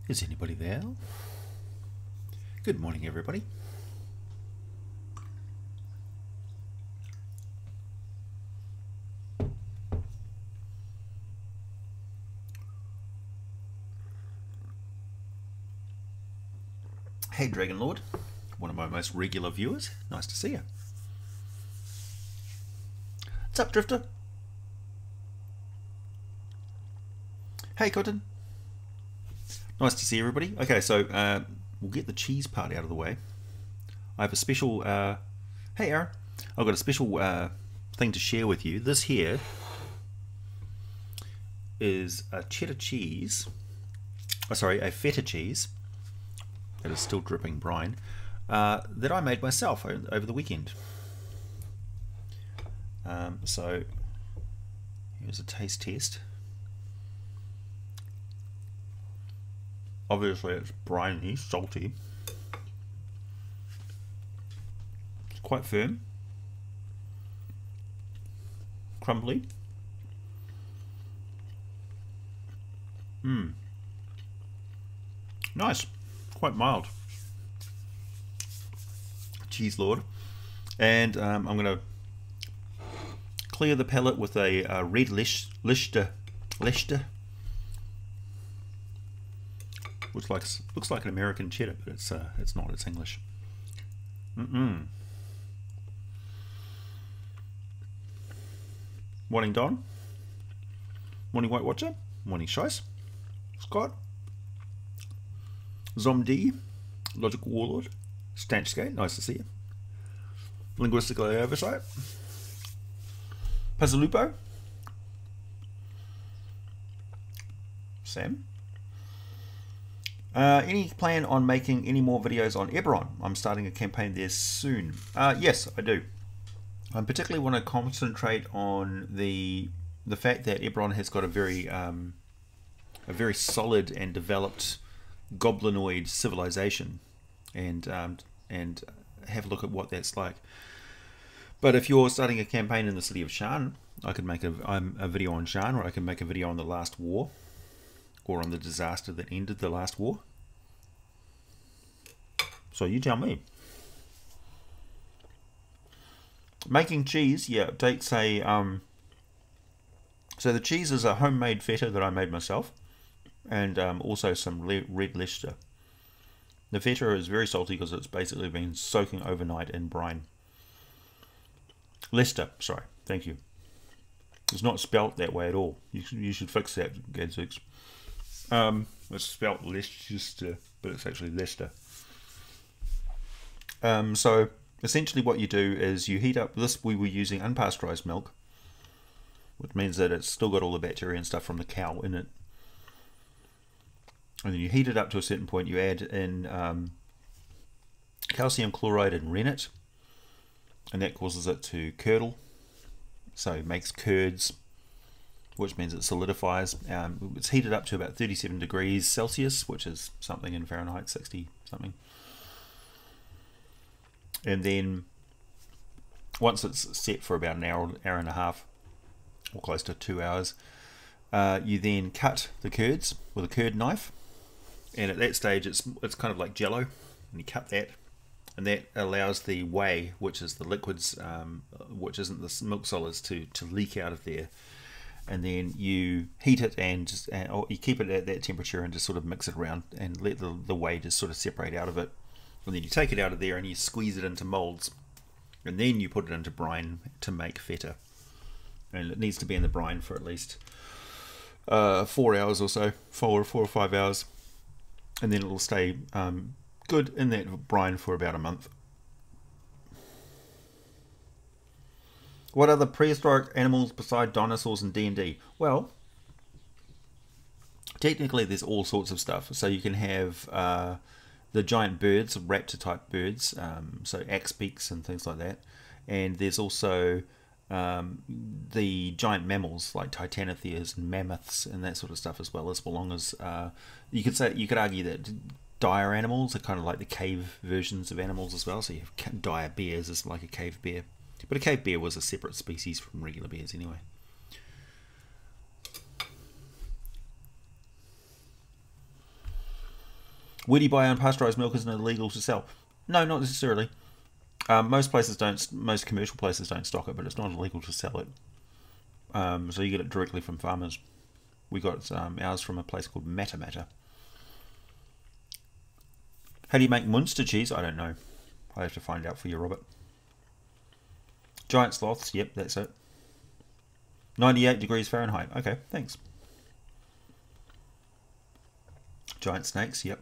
Is anybody there? Good morning, everybody. Hey, Dragon Lord, one of my most regular viewers. Nice to see you. What's up, Drifter? Hey, Cotton. Nice to see everybody. Okay, so we'll get the cheese part out of the way. I have a special... hey, Aaron. I've got a special thing to share with you. This here is a cheddar cheese. Oh, sorry, a feta cheese. That is still dripping brine. That I made myself over the weekend. So here's a taste test. Obviously it's briny, salty. It's quite firm. Crumbly. Nice. Quite mild. Cheese Lord. And I'm going to clear the palate with a red Leicester, which looks like an American cheddar, but it's not. It's English. Morning, Don. Morning, White Watcher. Morning, Shice. Scott. Zomd. Logical Warlord. Stanchskate. Nice to see you. Linguistic Oversight. Pazzalupo. Sam. Any plan on making any more videos on Eberron? I'm starting a campaign there soon. Yes, I do. I particularly want to concentrate on the fact that Eberron has got a very solid and developed goblinoid civilization, and have a look at what that's like. But if you're starting a campaign in the city of Shan, I could make a video on Shan, or I can make a video on the last war, or on the disaster that ended the last war. So you tell me. Making cheese, yeah, it takes a so the cheese is a homemade feta that I made myself, and also some red Leicester. The feta is very salty because it's basically been soaking overnight in brine. Leicester, sorry, thank you. It's not spelt that way at all. You should fix that, Gadzooks. It's spelt Leicester, but it's actually Leicester. So essentially what you do is you heat up this. We were using unpasteurized milk, which means that it's still got all the bacteria and stuff from the cow in it. And then you heat it up to a certain point. You add in calcium chloride and rennet, and that causes it to curdle. So it makes curds, which means it solidifies. It's heated up to about 37 degrees Celsius, which is something in Fahrenheit, 60 something. And then once it's set for about an hour and a half, or close to 2 hours, you then cut the curds with a curd knife. And at that stage, it's kind of like jello, and you cut that, and that allows the whey, which is the liquids, which isn't the milk solids, to leak out of there. And then you heat it or you keep it at that temperature and just sort of mix it around and let the whey just sort of separate out of it. And then you take it out of there and you squeeze it into molds, and then you put it into brine to make feta. And it needs to be in the brine for at least 4 hours or so, 4 or 5 hours. And then it'll stay good in that brine for about a month. What other prehistoric animals beside dinosaurs and D&D? Well, technically there's all sorts of stuff. So you can have the giant birds, raptor type birds, so axe beaks and things like that. And there's also the giant mammals like titanotheres and mammoths and that sort of stuff, as long as you could argue that dire animals are kind of like the cave versions of animals as well. So you have dire bears as like a cave bear. But a cave bear was a separate species from regular bears anyway. Where do you buy unpasteurized milk? Isn't it illegal to sell? No, not necessarily. Most places don't. Most commercial places don't stock it, but it's not illegal to sell it. So you get it directly from farmers. We got ours from a place called Matamata. How do you make Munster cheese? I don't know. I have to find out for you, Robert. Giant sloths. Yep, that's it. 98 degrees Fahrenheit. Okay, thanks. Giant snakes. Yep.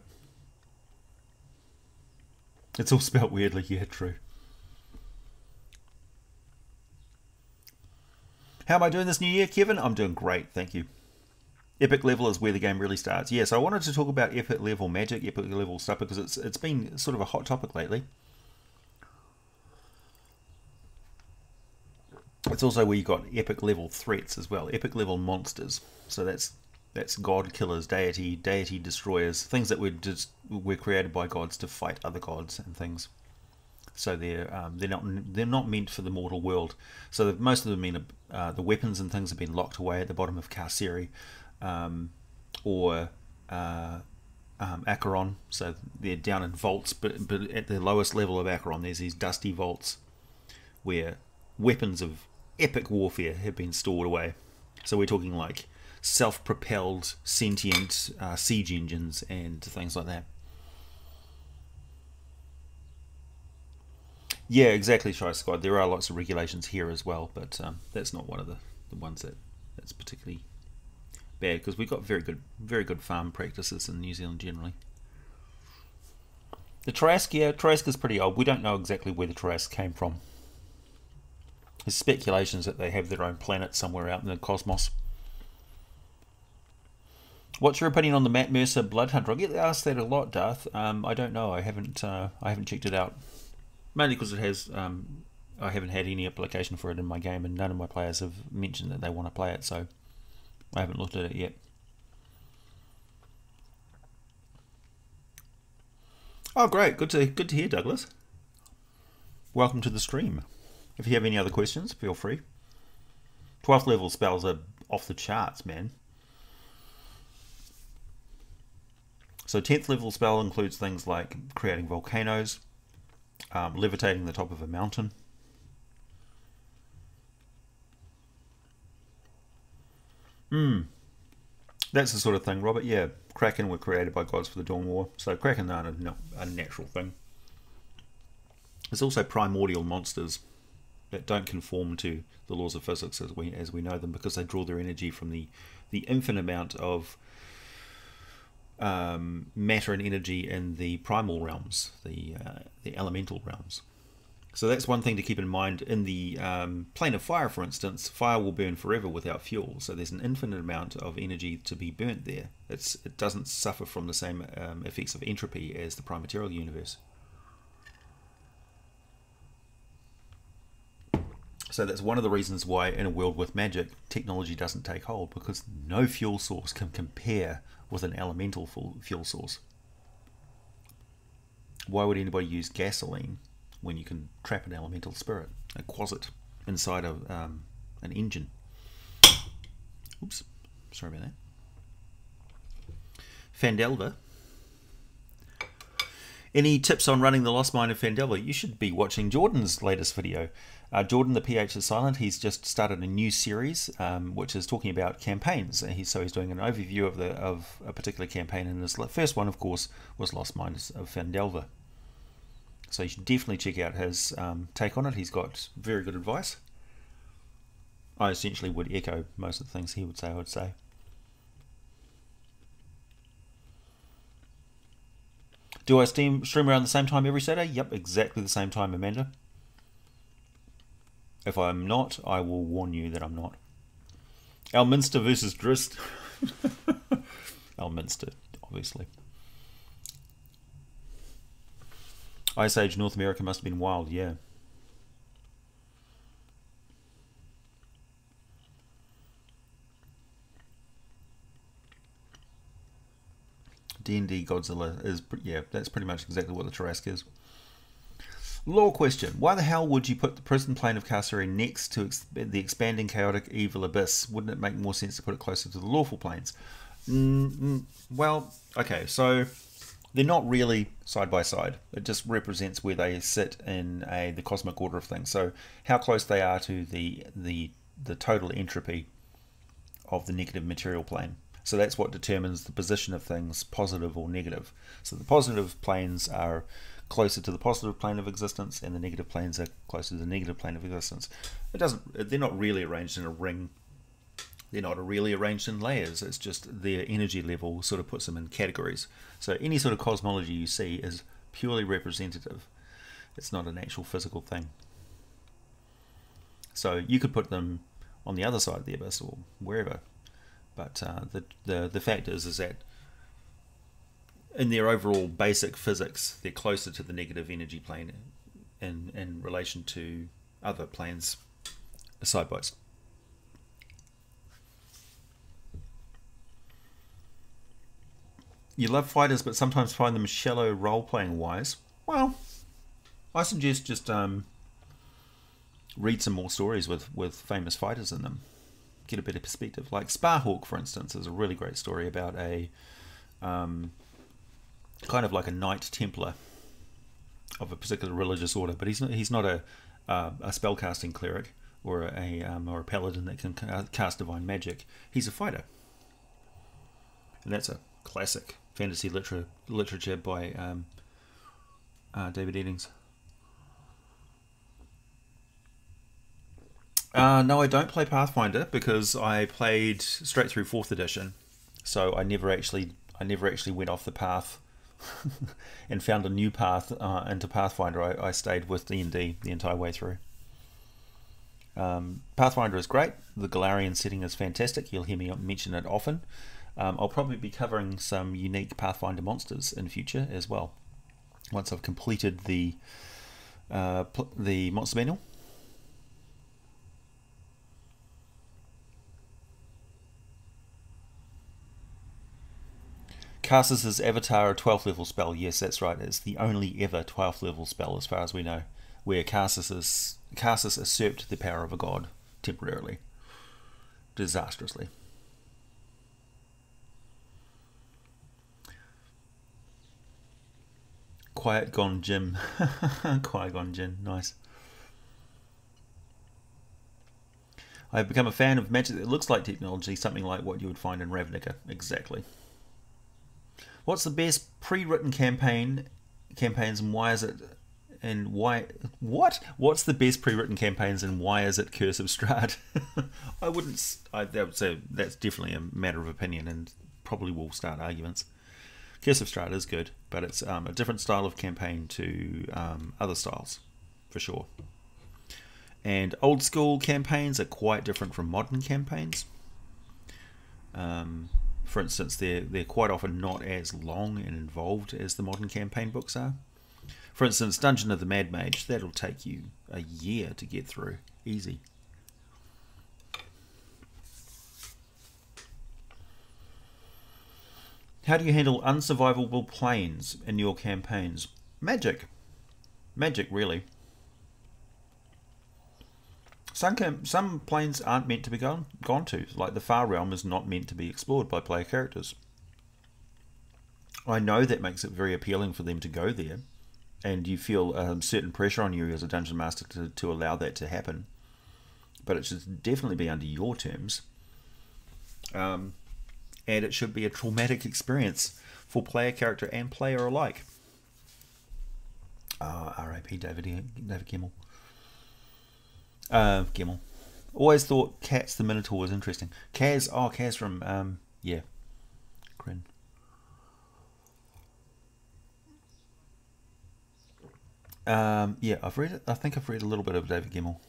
It's all spelt weirdly. Yeah, true. How am I doing this new year, Kevin? I'm doing great, thank you. Epic level is where the game really starts. Yes, I wanted to talk about epic level magic, epic level stuff, because it's been sort of a hot topic lately. It's also where you got epic level threats as well, epic level monsters. So that's god killers, deity destroyers, things that were created by gods to fight other gods and things. So they're not meant for the mortal world. So most of them mean the weapons and things have been locked away at the bottom of Carceri, or Acheron. So they're down in vaults, but at the lowest level of Acheron, there's these dusty vaults where weapons of epic warfare have been stored away. So we're talking like self-propelled, sentient siege engines and things like that. Yeah, exactly, Shy Squad. There are lots of regulations here as well, but that's not one of the ones that's particularly bad, because we've got very good farm practices in New Zealand generally. The Trask, yeah, Trask is pretty old. We don't know exactly where the Trask came from. There's speculations that they have their own planet somewhere out in the cosmos. What's your opinion on the Matt Mercer Blood Hunter? I get asked that a lot, Darth. I don't know. I haven't checked it out. Mainly because it has, I haven't had any application for it in my game, and none of my players have mentioned that they want to play it, so I haven't looked at it yet. Oh, great! Good to hear, Douglas. Welcome to the stream. If you have any other questions, feel free. 12th level spells are off the charts, man. So 10th level spell includes things like creating volcanoes, levitating the top of a mountain. That's the sort of thing, Robert. Yeah, Kraken were created by gods for the Dawn War, so Kraken aren't a natural thing. There's also primordial monsters that don't conform to the laws of physics as we know them, because they draw their energy from the infinite amount of matter and energy in the primal realms, the elemental realms. So that's one thing to keep in mind. In the plane of fire, for instance, fire will burn forever without fuel, so there's an infinite amount of energy to be burnt there. It doesn't suffer from the same effects of entropy as the prime material universe. So that's one of the reasons why in a world with magic, technology doesn't take hold, because no fuel source can compare with an elemental fuel source. Why would anybody use gasoline when you can trap an elemental spirit, a quasit, inside of an engine? Oops, sorry about that. Fandelver. Any tips on running the Lost Mine of Fandelver? You should be watching Jordan's latest video. Jordan, the PH is silent. He's just started a new series, which is talking about campaigns. So he's doing an overview of a particular campaign, and his first one, of course, was Lost Mines of Fandelver. So you should definitely check out his take on it. He's got very good advice. I essentially would echo most of the things he would say, I would say. Do I stream around the same time every Saturday? Yep, exactly the same time, Amanda. If I'm not, I will warn you that I'm not. Elminster versus Drist. Elminster, obviously. Ice Age North America must have been wild, yeah. D&D Godzilla is, yeah, that's pretty much exactly what the Tarrasque is. Law question. Why the hell would you put the prison plane of Carcery next to the expanding chaotic evil abyss? Wouldn't it make more sense to put it closer to the lawful planes? Well, okay, so they're not really side by side. It just represents where they sit in the cosmic order of things. So how close they are to the total entropy of the negative material plane. So that's what determines the position of things, positive or negative. So the positive planes are closer to the positive plane of existence, and the negative planes are closer to the negative plane of existence. They're not really arranged in a ring. They're not really arranged in layers. It's just their energy level sort of puts them in categories. So any sort of cosmology you see is purely representative. It's not an actual physical thing. So you could put them on the other side of the abyss or wherever. But the fact is that in their overall basic physics, they're closer to the negative energy plane in relation to other planes side by side. You love fighters, but sometimes find them shallow role-playing wise. Well, I suggest just read some more stories with famous fighters in them. Get a better perspective. Like Sparhawk, for instance, is a really great story about a kind of like a Knight Templar of a particular religious order, but he's not a spellcasting cleric or a paladin that can cast divine magic. He's a fighter, and that's a classic fantasy literature by David Eddings. No, I don't play Pathfinder because I played straight through 4th edition, so I never actually went off the path and found a new path into Pathfinder. I stayed with D&D the entire way through. Pathfinder is great. The Galarian setting is fantastic. You'll hear me mention it often. I'll probably be covering some unique Pathfinder monsters in future as well, once I've completed the monster manual. Karsus' Avatar, a 12th level spell. Yes, that's right. It's the only ever 12th level spell as far as we know, where Karsus usurped the power of a god temporarily, disastrously. Quiet Gone Jim. Quiet Gone Jin, nice. I've become a fan of magic that looks like technology, something like what you would find in Ravnica. Exactly. What's the best pre-written campaigns and why is it? And why? What? What's the best pre-written campaigns and why is it Curse of Strahd? I would say that's definitely a matter of opinion and probably will start arguments. Curse of Strahd is good, but it's a different style of campaign to other styles, for sure. And old school campaigns are quite different from modern campaigns. For instance, they're quite often not as long and involved as the modern campaign books are. For instance, Dungeon of the Mad Mage, that'll take you a year to get through, easy. How do you handle unsurvivable planes in your campaigns? Magic, really. Some planes aren't meant to be gone to, like the Far Realm is not meant to be explored by player characters. I know that makes it very appealing for them to go there, and you feel certain pressure on you as a dungeon master to allow that to happen. But it should definitely be under your terms. And it should be a traumatic experience for player character and player alike. R.I.P. David Gemmell. Gemmell. Always thought Kaz the Minotaur was interesting. Kaz from yeah, Kryn. Yeah, I've read it. I think I've read a little bit of David Gemmell.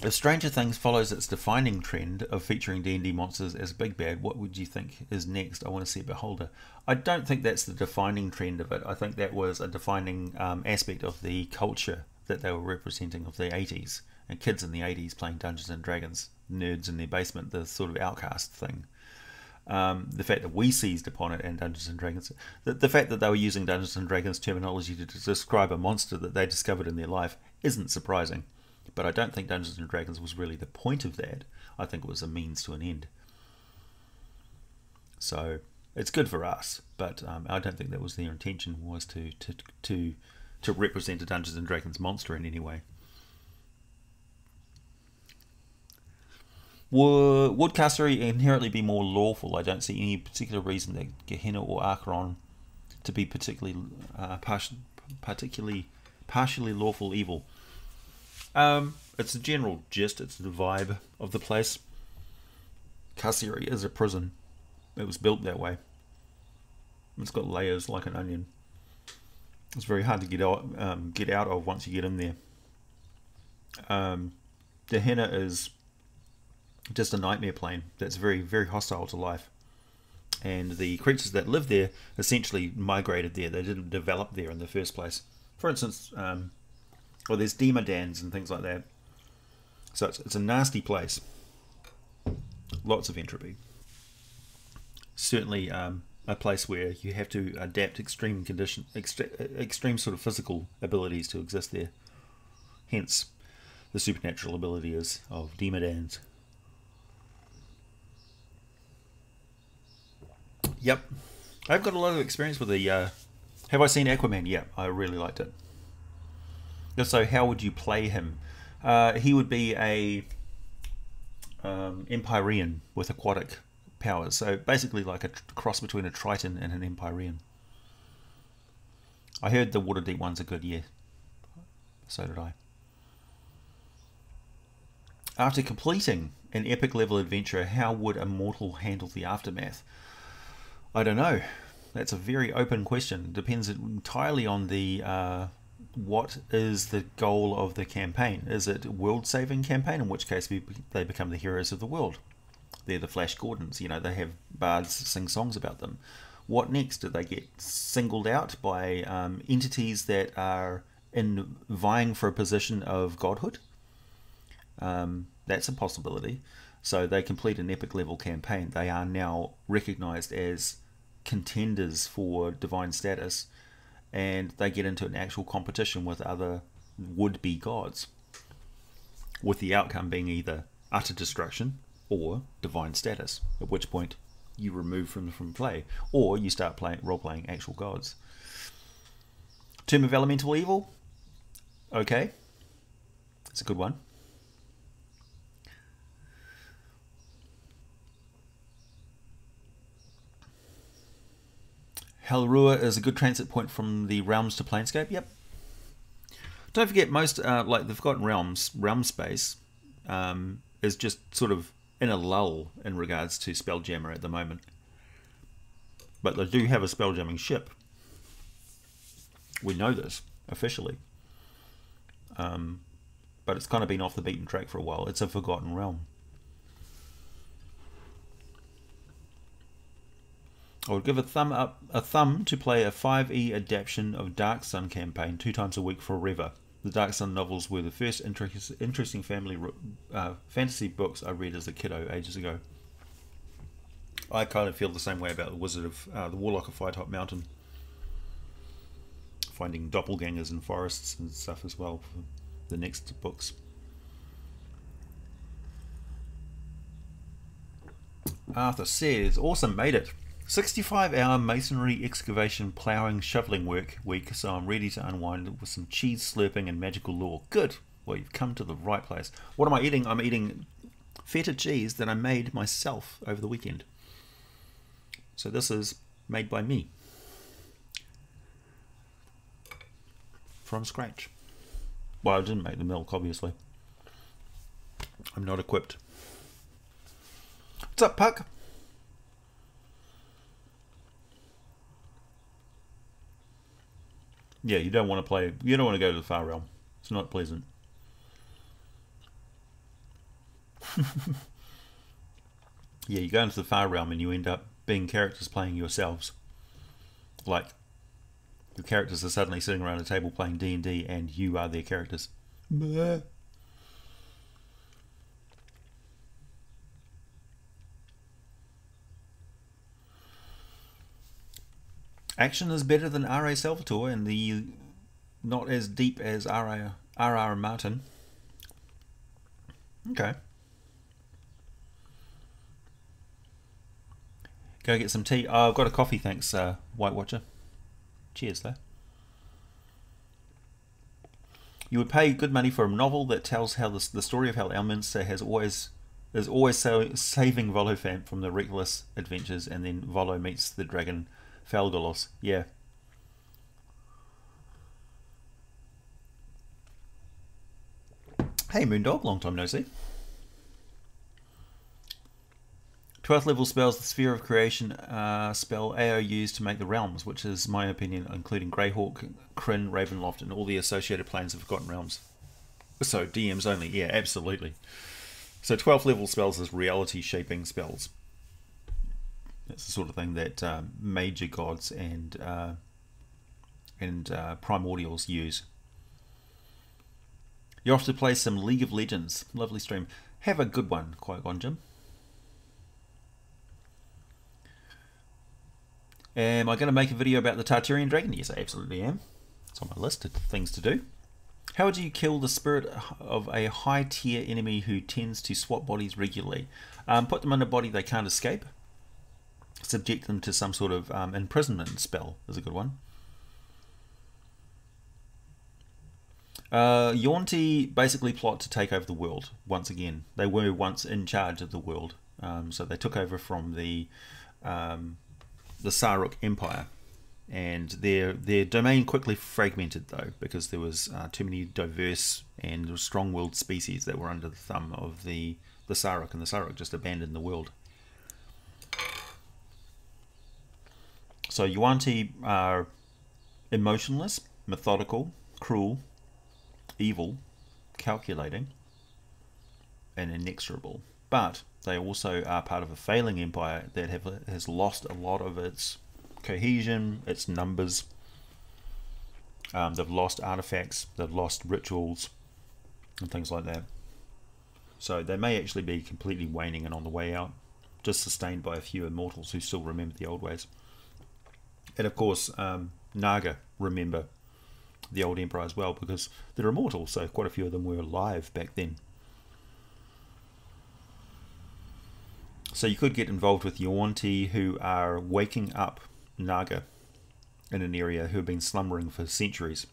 If Stranger Things follows its defining trend of featuring D&D monsters as big bad, what would you think is next? I want to see Beholder. I don't think that's the defining trend of it. I think that was a defining aspect of the culture that they were representing of the 80s. And kids in the 80s playing Dungeons and Dragons, nerds in their basement, the sort of outcast thing. The fact that we seized upon it and Dungeons and Dragons, the fact that they were using Dungeons and Dragons terminology to describe a monster that they discovered in their life isn't surprising. But I don't think Dungeons and Dragons was really the point of that. I think it was a means to an end. So it's good for us, but I don't think that was their intention, was to represent a Dungeons and Dragons monster in any way. Would Castery inherently be more lawful? I don't see any particular reason that Gehenna or Acheron to be particularly partially lawful evil. It's a general gist, it's the vibe of the place. Castery is a prison. It was built that way. It's got layers like an onion. It's very hard to get out of once you get in there. Gehenna is just a nightmare plane that's very, very hostile to life. And the creatures that live there essentially migrated there. They didn't develop there in the first place. For instance, there's demodans and things like that. So it's a nasty place. Lots of entropy. Certainly a place where you have to adapt extreme sort of physical abilities to exist there. Hence the supernatural abilities of demodans. Yep, I've got a lot of experience with the. Have I seen Aquaman? Yeah, I really liked it. So, how would you play him? He would be a Empyrean with aquatic powers. So basically, like a cross between a Triton and an Empyrean. I heard the Waterdeep ones are good. Yeah, so did I. After completing an epic level adventure, how would a mortal handle the aftermath? I don't know. That's a very open question. Depends entirely on the what is the goal of the campaign. Is it a world-saving campaign, in which case they become the heroes of the world? They're the Flash Gordons. You know, they have bards sing songs about them. What next? Do they get singled out by entities that are vying for a position of godhood? That's a possibility. So they complete an epic level campaign. They are now recognized as contenders for divine status, and they get into an actual competition with other would-be gods, with the outcome being either utter destruction or divine status, at which point you remove from play, or you start role-playing actual gods. Tomb of Elemental Evil? Okay. It's a good one. Helrua is a good transit point from the realms to Planescape. Yep. Don't forget, most like the Forgotten Realms, realm space is just sort of in a lull in regards to Spelljammer at the moment. But they do have a Spelljamming ship. We know this officially. But it's kind of been off the beaten track for a while. It's a Forgotten Realm. I would give a thumb to play a 5e adaptation of Dark Sun campaign 2 times a week forever. The Dark Sun novels were the first interesting family fantasy books I read as a kiddo ages ago. I kind of feel the same way about the Warlock of Firetop Mountain. Finding doppelgangers in forests and stuff as well for the next books. Arthur says, awesome, made it. 65-hour masonry excavation ploughing shoveling week, so I'm ready to unwind with some cheese slurping and magical lore. Good. Well, you've come to the right place. What am I eating? I'm eating feta cheese that I made myself over the weekend. So this is made by me. From scratch. Well, I didn't make the milk, obviously. I'm not equipped. What's up, Puck? Yeah, you don't want to go to the Far Realm. It's not pleasant. Yeah, you go into the Far Realm and you end up being characters playing yourselves. Like, the characters are suddenly sitting around a table playing D&D and you are their characters. Bleh. Action is better than R.A. Salvatore, and the not as deep as R.R. Martin. Okay. Go get some tea. Oh, I've got a coffee, thanks, White Watcher. Cheers, though. You would pay good money for a novel that tells how the story of how Elminster is always saving Volofant from the reckless adventures, and then Volo meets the dragon Falgolos. Yeah. Hey Moondog, long time no see. 12th level spells, the Sphere of Creation spell AO used to make the realms, which is my opinion, including Greyhawk, Kryn, Ravenloft, and all the associated planes of Forgotten Realms. So DMs only, yeah, absolutely. So 12th level spells is reality shaping spells. It's the sort of thing that major gods and primordials use. You're off to play some League of Legends. Lovely stream. Have a good one, Qui-Gon Jinn. Am I going to make a video about the Tartarian dragon? Yes, I absolutely am. It's on my list of things to do. How would you kill the spirit of a high tier enemy who tends to swap bodies regularly? Put them in a body they can't escape. Subject them to some sort of imprisonment spell is a good one. Yuan-ti basically plot to take over the world once again. They were once in charge of the world, so they took over from the Saruk Empire, and their domain quickly fragmented though, because there was too many diverse and strong-willed species that were under the thumb of the Saruk, and the Saruk just abandoned the world. So Yuan-ti are emotionless, methodical, cruel, evil, calculating, and inexorable. But they also are part of a failing empire that has lost a lot of its cohesion, its numbers. They've lost artifacts, they've lost rituals, and things like that. So they may actually be completely waning and on the way out, just sustained by a few immortals who still remember the old ways. And of course, Naga remember the old emperor as well, because they're immortal, so quite a few of them were alive back then. So you could get involved with Yuan-ti who are waking up Naga in an area who have been slumbering for centuries,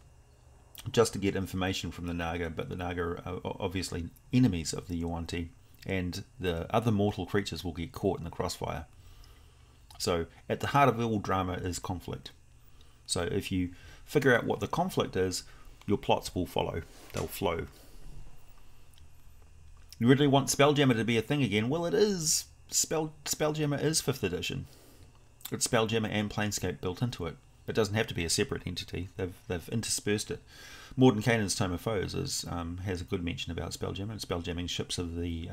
just to get information from the Naga, but the Naga are obviously enemies of the Yuan-ti, and the other mortal creatures will get caught in the crossfire. So at the heart of all drama is conflict. So if you figure out what the conflict is, your plots will follow. They'll flow. You really want Spelljammer to be a thing again? Well, it is. Spelljammer is 5th edition. It's Spelljammer and Planescape built into it. It doesn't have to be a separate entity. They've interspersed it. Mordenkainen's Tome of Foes has a good mention about Spelljammer and spelljamming ships of the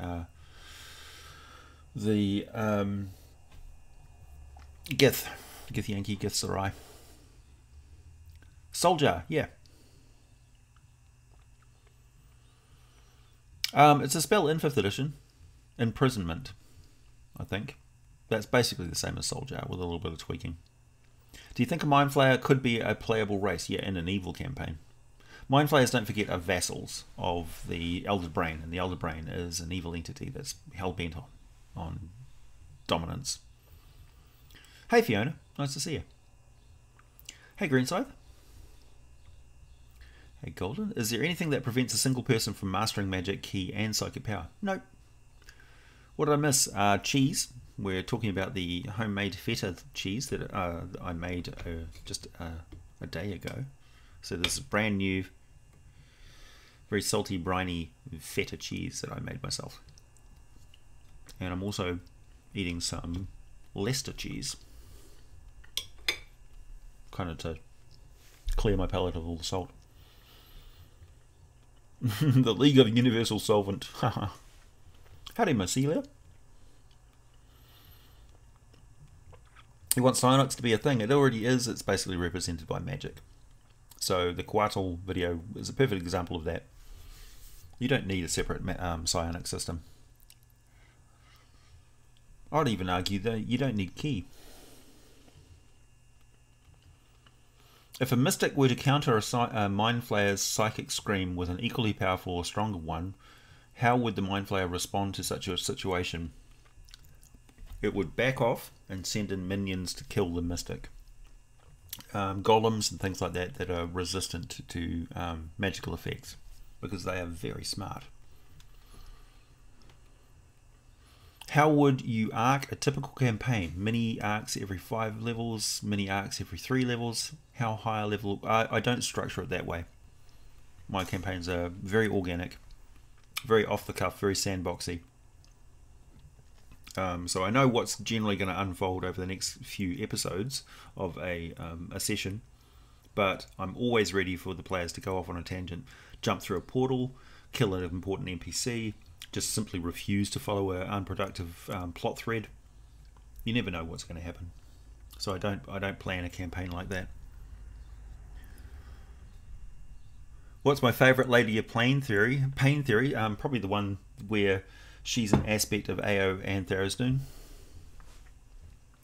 Githyanki, Githzerai. Soldier, yeah. It's a spell in 5th edition. Imprisonment, I think. That's basically the same as Soldier with a little bit of tweaking. Do you think a Mind Flayer could be a playable race? Yeah, in an evil campaign. Mind Flayers, don't forget, are vassals of the Elder Brain, and the Elder Brain is an evil entity that's hell-bent on dominance. Hey Fiona, nice to see you. Hey Greenscythe. Hey Golden, is there anything that prevents a single person from mastering magic, key, and psychic power? Nope. What did I miss? Cheese. We're talking about the homemade feta cheese that I made just a day ago. So this is brand new, very salty, briny feta cheese that I made myself. And I'm also eating some Leicester cheese, kind of to clear my palate of all the salt. The League of Universal Solvent. Howdy, Marcelia. You want Cyanox to be a thing? It already is. It's basically represented by magic. So the Coatl video is a perfect example of that. You don't need a separate psionic system. I'd even argue that you don't need key. If a mystic were to counter a Mind Flayer's psychic scream with an equally powerful or stronger one, how would the Mind Flayer respond to such a situation? It would back off and send in minions to kill the mystic. Golems and things like that that are resistant to magical effects, because they are very smart. How would you arc a typical campaign? Mini arcs every 5 levels, mini arcs every 3 levels. How high a level? I don't structure it that way. My campaigns are very organic, very off the cuff, very sandboxy. So I know what's generally going to unfold over the next few episodes of a session, but I'm always ready for the players to go off on a tangent, jump through a portal, kill an important NPC, just simply refuse to follow an unproductive plot thread. You never know what's going to happen. So I don't plan a campaign like that. What's my favourite Lady of Pain theory? Probably the one where she's an aspect of Ao and Tharizdun.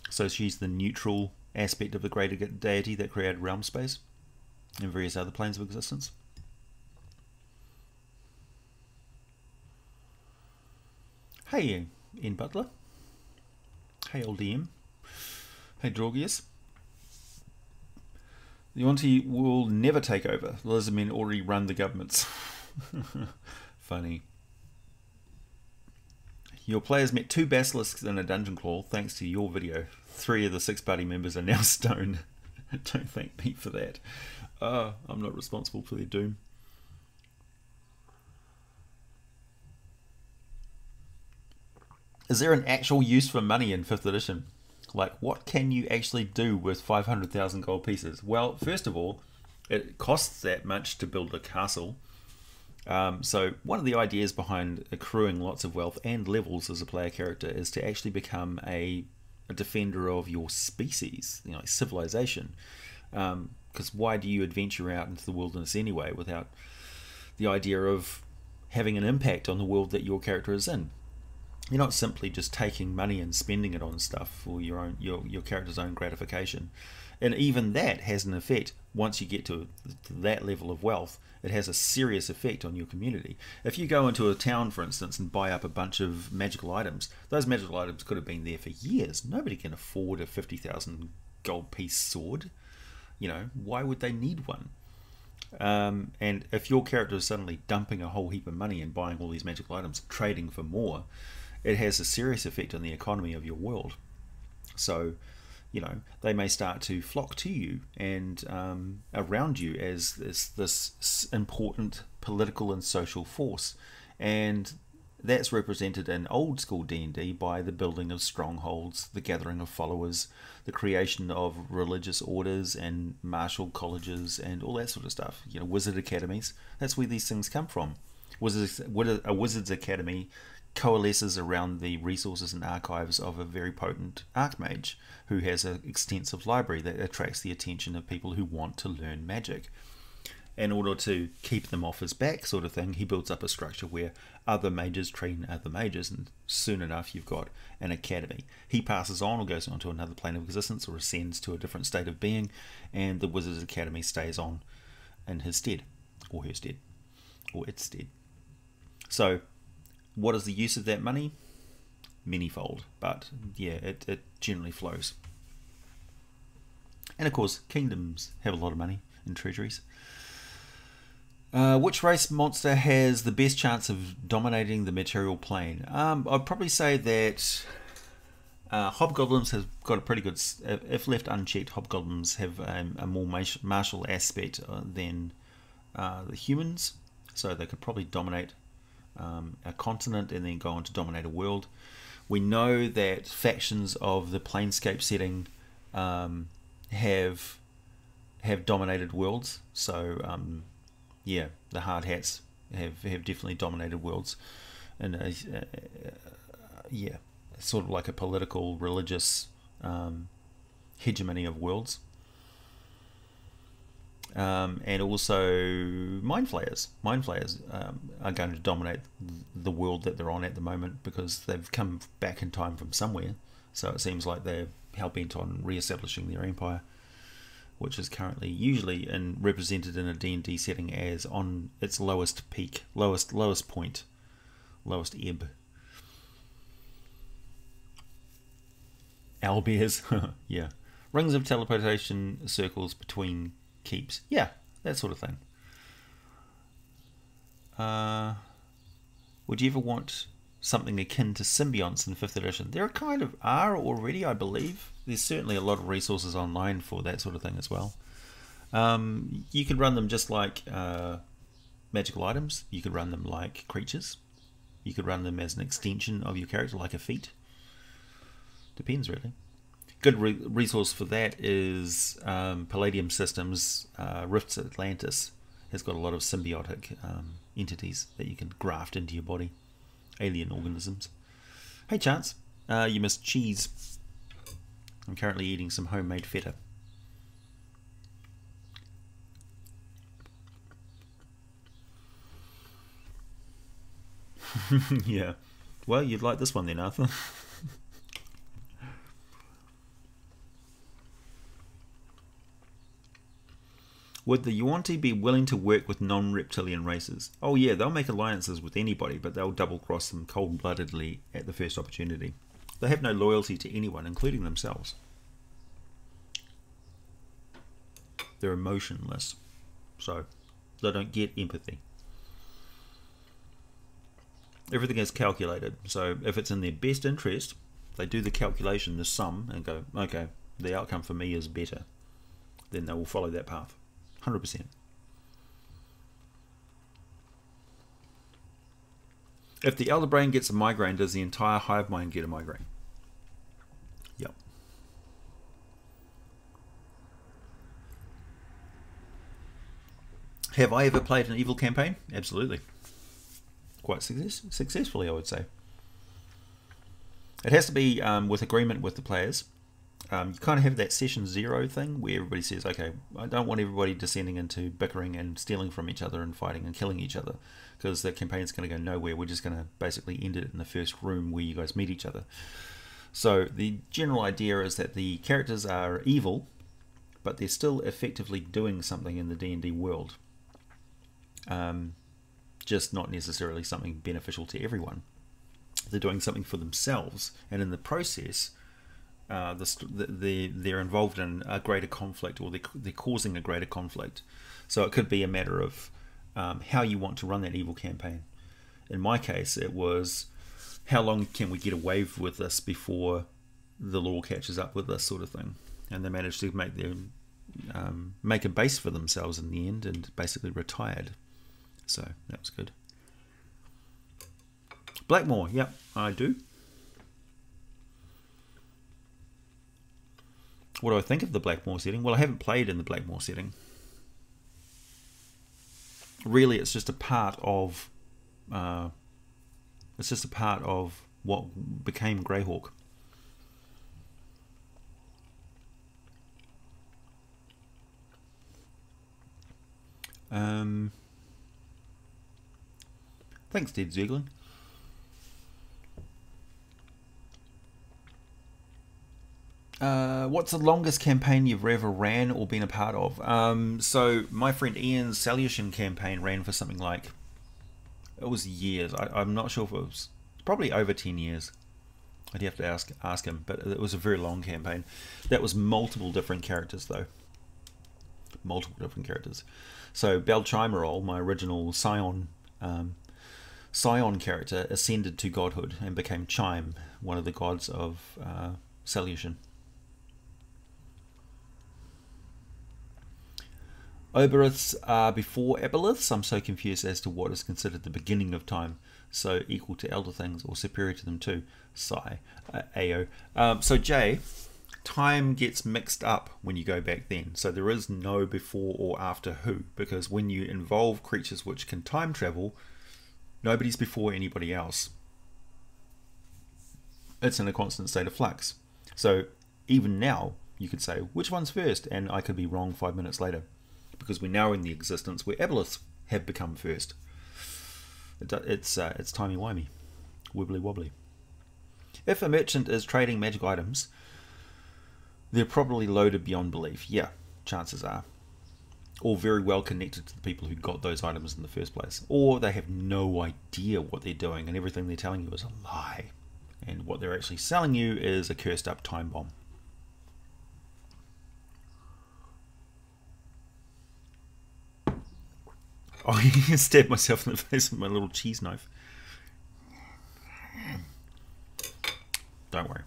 So she's the neutral aspect of the greater deity that created realm space and various other planes of existence. Hey, Ian Butler. Hey, old DM. Hey, Drogius. The Auntie will never take over. The Lizardmen already run the governments. Funny. Your players met 2 basilisks in a dungeon crawl thanks to your video. 3 of the 6 party members are now stoned. Don't thank me for that. I'm not responsible for their doom. Is there an actual use for money in 5th edition? Like, what can you actually do with 500,000 gold pieces? Well, first of all, it costs that much to build a castle. So one of the ideas behind accruing lots of wealth and levels as a player character is to actually become a defender of your species, like civilization. Because why do you adventure out into the wilderness anyway without the idea of having an impact on the world that your character is in? You're not simply just taking money and spending it on stuff for your character's own gratification. And even that has an effect. Once you get to that level of wealth, it has a serious effect on your community. If you go into a town, for instance, and buy up a bunch of magical items, those magical items could have been there for years. Nobody can afford a 50,000 gold piece sword. Why would they need one? And if your character is suddenly dumping a whole heap of money and buying all these magical items, trading for more, it has a serious effect on the economy of your world. So, they may start to flock to you and around you as this important political and social force. And that's represented in old school D&D by the building of strongholds, the gathering of followers, the creation of religious orders and martial colleges and all that sort of stuff. Wizard academies. That's where these things come from. A wizard's academy coalesces around the resources and archives of a very potent archmage who has an extensive library that attracts the attention of people who want to learn magic. In order to keep them off his back, sort of thing, he builds up a structure where other mages train other mages, and soon enough you've got an academy. He passes on or goes on to another plane of existence or ascends to a different state of being, and the Wizard's Academy stays on in his stead, or her stead, or its stead. So what is the use of that money? Manyfold, but yeah, it generally flows. And of course, kingdoms have a lot of money in treasuries. Which race monster has the best chance of dominating the material plane? I'd probably say that hobgoblins have got a pretty good, if left unchecked, hobgoblins have a more martial aspect than the humans, so they could probably dominate a continent and then go on to dominate a world. We know that factions of the Planescape setting have dominated worlds, so yeah, the hard hats have definitely dominated worlds, and yeah, sort of like a political, religious hegemony of worlds. And also Mind Flayers. Mind Flayers are going to dominate the world that they're on at the moment because they've come back in time from somewhere. So it seems like they're hell-bent on re-establishing their empire. which is currently usually represented in a D&D setting as on its lowest peak, lowest point, lowest ebb. Owlbears, yeah. Rings of teleportation, circles between keeps. Yeah, that sort of thing. Would you ever want something akin to symbionts in 5th edition? There kind of are already, I believe. There's certainly a lot of resources online for that sort of thing as well. You could run them just like magical items. You could run them like creatures. You could run them as an extension of your character, like a feat. Depends, really. Good resource for that is Palladium Systems. Rifts Atlantis has got a lot of symbiotic entities that you can graft into your body. Alien organisms. Hey Chance, you missed cheese. I'm currently eating some homemade feta. Yeah. Well, you'd like this one then, Arthur. Would the Yuan-Ti be willing to work with non-reptilian races? Oh yeah, they'll make alliances with anybody, but they'll double-cross them cold-bloodedly at the first opportunity. They have no loyalty to anyone, including themselves. They're emotionless, so they don't get empathy. Everything is calculated, so if it's in their best interest, they do the calculation, the sum, and go, okay, the outcome for me is better. Then they will follow that path. 100%. If the elder brain gets a migraine, does the entire hive mind get a migraine? Yep. Have I ever played an evil campaign? Absolutely. Quite successfully, I would say. It has to be with agreement with the players. You kind of have that session 0 thing where everybody says, okay, I don't want everybody descending into bickering and stealing from each other and fighting and killing each other, because the campaign's going to go nowhere. We're just going to basically end it in the first room where you guys meet each other. So the general idea is that the characters are evil, but they're still effectively doing something in the D&D world. Just not necessarily something beneficial to everyone. They're doing something for themselves, and in the process, they're involved in a greater conflict, or they're causing a greater conflict. So it could be a matter of how you want to run that evil campaign. In my case, it was, how long can we get away with this before the law catches up with us, sort of thing. And they managed to make a base for themselves in the end, and basically retired. So that was good. Blackmore, yep, I do. What do I think of the Blackmore setting? Well, I haven't played in the Blackmore setting. Really, it's just a part of what became Greyhawk. Thanks, Ted Zegling. What's the longest campaign you've ever ran or been a part of? So my friend Ian's Solution campaign ran for something like, it was years. I'm not sure if it was, probably over 10 years. I'd have to ask him, but it was a very long campaign. That was multiple different characters though. Multiple different characters. So Belchimerol, my original Scion character, ascended to godhood and became Chime, one of the gods of Solution. Oberiths are before Eboliths. I'm so confused as to what is considered the beginning of time. So equal to elder things or superior to them too. Sigh. Ao. So Jay, time gets mixed up when you go back then. So there is no before or after who, because when you involve creatures which can time travel, nobody's before anybody else. It's in a constant state of flux. So even now, you could say, which one's first? And I could be wrong 5 minutes later, because we're now in the existence where Eboliths have become first. It's timey-wimey, wibbly-wobbly. If a merchant is trading magic items, they're probably loaded beyond belief. Yeah, chances are. Or very well connected to the people who got those items in the first place. Or they have no idea what they're doing and everything they're telling you is a lie. And what they're actually selling you is a cursed up time bomb. Oh, I stabbed myself in the face with my little cheese knife. Don't worry.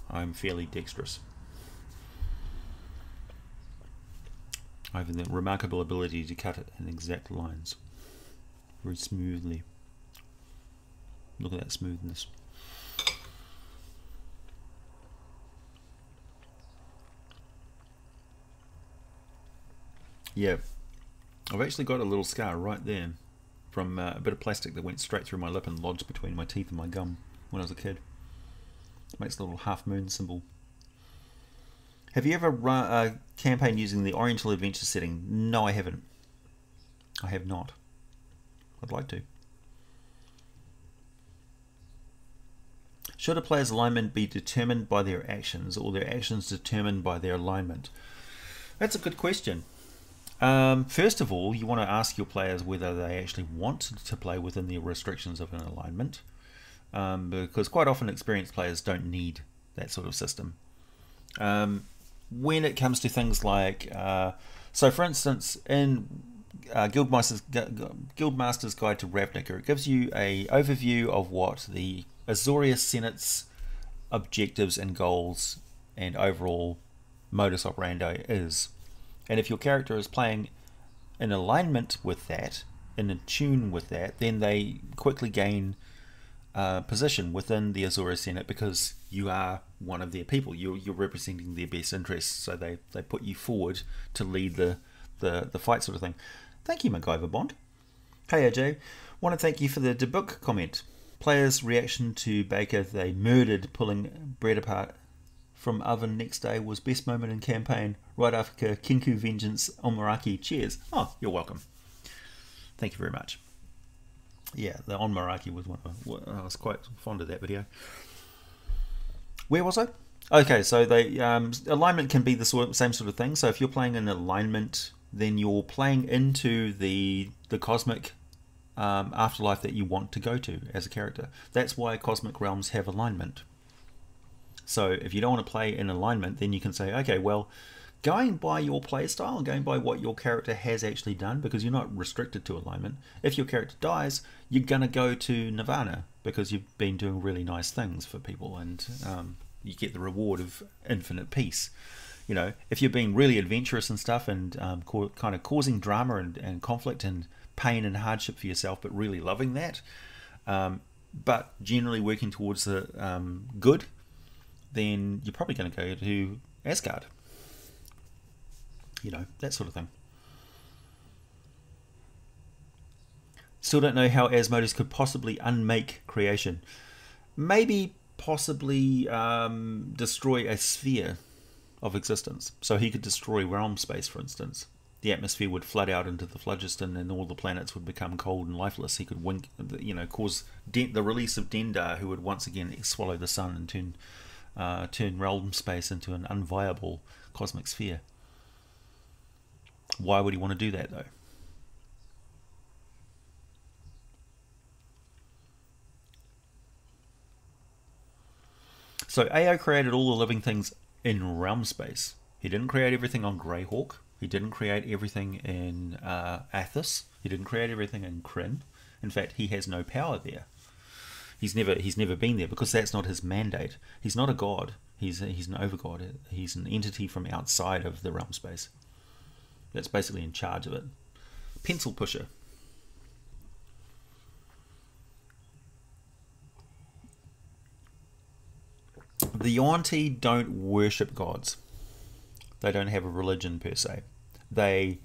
I'm fairly dexterous. I have the remarkable ability to cut it in exact lines. Very smoothly. Look at that smoothness. Yeah. I've actually got a little scar right there from a bit of plastic that went straight through my lip and lodged between my teeth and my gum when I was a kid. It makes a little half moon symbol. Have you ever run a campaign using the Oriental Adventure setting? No, I haven't. I have not. I'd like to. Should a player's alignment be determined by their actions, or their actions determined by their alignment? That's a good question. First of all, you want to ask your players whether they actually want to play within the restrictions of an alignment, because quite often experienced players don't need that sort of system. When it comes to things like, so for instance, in Guildmaster's Guide to Ravnica, it gives you an overview of what the Azorius Senate's objectives and goals and overall modus operandi is. And if your character is playing in alignment with that, in tune with that, then they quickly gain position within the Azorius Senate because you are one of their people. You're representing their best interests, so they put you forward to lead the fight sort of thing. Thank you, MacGyver Bond. Hey AJ, want to thank you for the debug comment. Players' reaction to Baker, they murdered pulling bread apart from oven next day was best moment in campaign, right after Kinku Vengeance on Meraki. Cheers. Oh, you're welcome. Thank you very much. Yeah, the on Meraki was one of I was quite fond of that video. Where was I? Okay, so they alignment can be the same sort of thing. So if you're playing in alignment, then you're playing into the cosmic afterlife that you want to go to as a character. That's why Cosmic Realms have alignment. So if you don't want to play in alignment, then you can say, okay, well, going by your play style and going by what your character has actually done, because you're not restricted to alignment, if your character dies, you're going to go to Nirvana because you've been doing really nice things for people, and you get the reward of infinite peace. You know, if you're being really adventurous and stuff and kind of causing drama and conflict and pain and hardship for yourself, but really loving that, but generally working towards the good, then you're probably going to go to Asgard. You know, that sort of thing. Still don't know how Asmodeus could possibly unmake creation. Maybe possibly destroy a sphere of existence. So he could destroy realm space, for instance. The atmosphere would flood out into the phlogiston and all the planets would become cold and lifeless. He could cause the release of Dendar, who would once again swallow the sun and turn realm space into an unviable cosmic sphere. Why would he want to do that, though? So AO created all the living things in realm space. He didn't create everything on Greyhawk. He didn't create everything in Athos. He didn't create everything in Kryn. In fact, he has no power there. He's never been there because that's not his mandate. He's not a god. He's an overgod. He's an entity from outside of the realm space that's basically in charge of it. Pencil pusher. The Yuan-Ti don't worship gods. They don't have a religion per se. They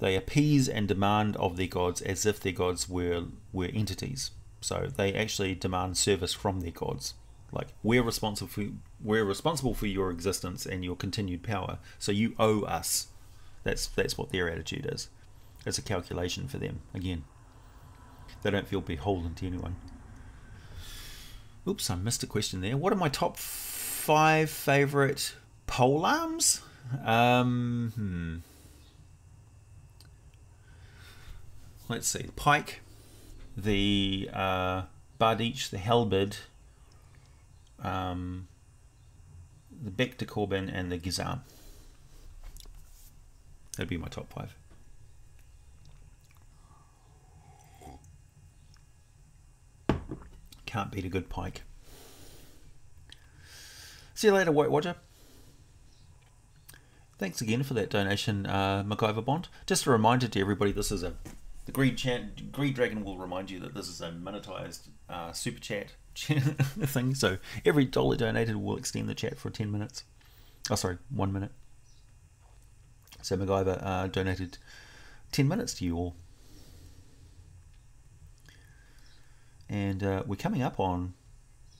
appease and demand of their gods as if their gods were entities. So they actually demand service from their gods. Like, we're responsible for your existence and your continued power, so you owe us. That's what their attitude is. It's a calculation for them. Again, they don't feel beholden to anyone. Oops, I missed a question there. What are my top 5 favorite polearms? Let's see. The pike, the bardeach, the halberd, the bec de corbin, and the gizam. That'd be my top 5. Can't beat a good pike. See you later, White Watcher. Thanks again for that donation, MacGyver Bond. Just a reminder to everybody, this is the Greed Dragon will remind you that this is a monetized super chat thing. So every dollar donated will extend the chat for 10 minutes. Oh, sorry, 1 minute. So MacGyver donated 10 minutes to you all. And we're coming up on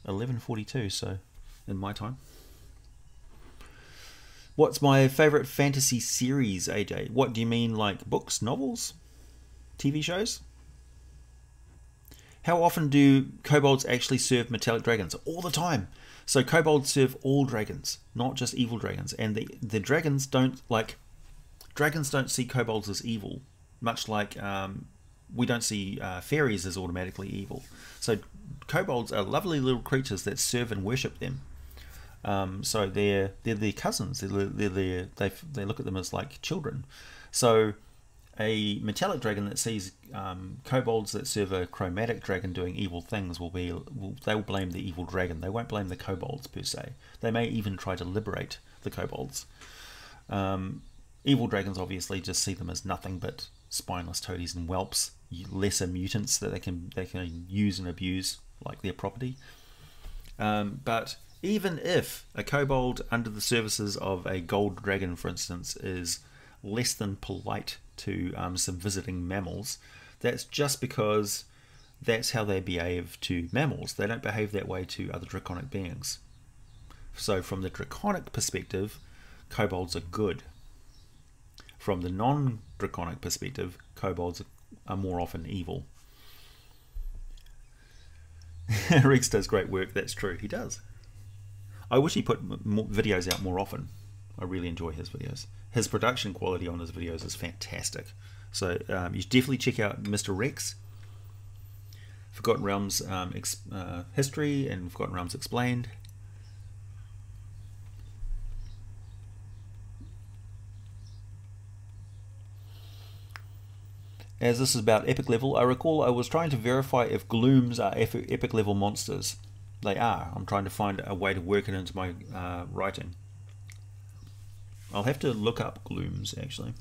11:42, so in my time. What's my favourite fantasy series, AJ? What do you mean, like books, novels, TV shows? How often do kobolds actually serve metallic dragons? All the time. So kobolds serve all dragons, not just evil dragons. And the dragons don't see kobolds as evil, much like we don't see fairies as automatically evil. So kobolds are lovely little creatures that serve and worship them. So they're their cousins. They look at them as like children. So a metallic dragon that sees kobolds that serve a chromatic dragon doing evil things they'll blame the evil dragon. They won't blame the kobolds per se. They may even try to liberate the kobolds. Evil dragons obviously just see them as nothing but spineless toadies and whelps, lesser mutants that they can use and abuse like their property. But even if a kobold under the services of a gold dragon, for instance, is less than polite to some visiting mammals, that's just because that's how they behave to mammals. They don't behave that way to other draconic beings. So from the draconic perspective, kobolds are good. From the non-draconic perspective, kobolds are more often evil. Rex does great work, that's true, he does. I wish he put videos out more often. I really enjoy his videos. His production quality on his videos is fantastic. So you should definitely check out Mr. Rex, Forgotten Realms History and Forgotten Realms Explained. As this is about epic level, I recall I was trying to verify if glooms are epic level monsters. They are. I'm trying to find a way to work it into my writing. I'll have to look up glooms, actually.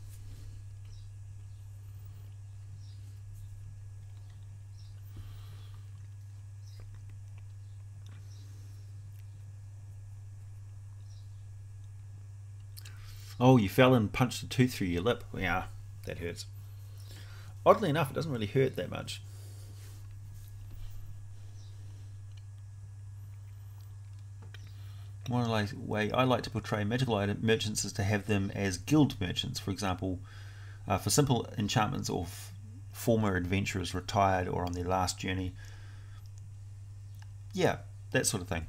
Oh, you fell and punched a tooth through your lip. Yeah, that hurts. Oddly enough, it doesn't really hurt that much. One way I like to portray magical item merchants is to have them as guild merchants. For example, for simple enchantments or former adventurers retired or on their last journey. Yeah, that sort of thing.